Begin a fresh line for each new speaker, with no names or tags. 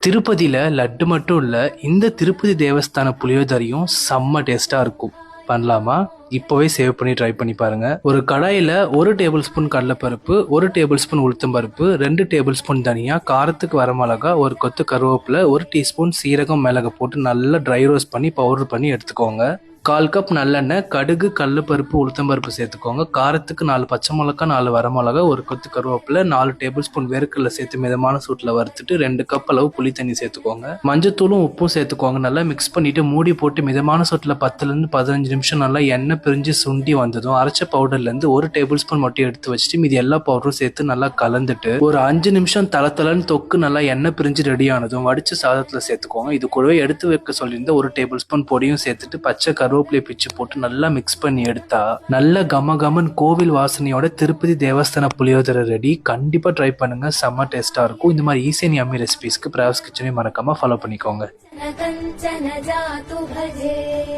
திருப்பதியில் லட்டு மட்டும் இல்லை, இந்த திருப்பதி தேவஸ்தான புளியோதரையும் செம்ம டேஸ்ட்டாக இருக்கும். பண்ணலாமா? இப்போவே சேவ் பண்ணி ட்ரை பண்ணி பாருங்க. ஒரு கடாயில் 1 டேபிள் ஸ்பூன் கடலைப்பருப்பு, 1 டேபிள் ஸ்பூன் உளுத்தம்பருப்பு, 2 டேபிள் ஸ்பூன் தனியா, காரத்துக்கு வரமிளகா, ஒரு கொத்து கருவேப்பிலை, 1 டீஸ்பூன் சீரகம், மிளகு போட்டு நல்லா ட்ரை ரோஸ்ட் பண்ணி பவுடர் பண்ணி எடுத்துக்கோங்க. 1/4 கப் நல்லெண்ணெய், கடுகு, கடலைப்பருப்பு, உளுத்தம்பருப்பு சேர்த்துக்கோங்க. காரத்துக்கு 4 பச்சை மிளகா, 4 வரமிளகா, ஒரு கொத்து கருவேப்பிலை, 4 டேபிள் ஸ்பூன் வேர்க்கடலை சேர்த்து மிதமான சூட்டில் வறுத்துட்டு 2 கப் அளவு புளி தண்ணி சேர்த்துக்கோங்க. மஞ்சத்தூளும் உப்பும் சேர்த்துக்கோங்க. நல்லா மிக்ஸ் பண்ணிட்டு மூடி போட்டு மிதமான சூட்டில் 10லேருந்து 15 நிமிஷம் நல்லா எண்ணெய் பிரிஞ்சு சுண்டி வந்ததும் அரைச்ச பவுடர்லேருந்து 1 டேபிள் ஸ்பூன் மட்டும் எடுத்து வச்சுட்டு மீதி எல்லா பவுடரும் சேர்த்து நல்லா கலந்துட்டு ஒரு 5 நிமிஷம் தளன்னு தொக்கு நல்லா எண்ணெய் பிரிஞ்சு ரெடி ஆனதும் வடிச்ச சாதத்தில் சேர்த்துக்கோங்க. இது கூடவே எடுத்து வைக்க சொல்லியிருந்த 1 டேபிள் ஸ்பூன் பொடியும் சேர்த்துட்டு பச்சை கருவேப்பிலை பிச்சு போட்டு நல்லா மிக்ஸ் பண்ணி எடுத்தா நல்ல கமகமன் கோவில் வாசனையோட திருப்பதி தேவஸ்தான புளியோதரை ரெடி. கண்டிப்பா ட்ரை பண்ணுங்க, செம்ம டேஸ்டா இருக்கும். இந்த மாதிரி ஈஸி அண்ட் யம்மி ரெசிபிஸ்க்கு பிரவாஸ் கிச்சனை மறக்காம ஃபாலோ பண்ணிக்கோங்க.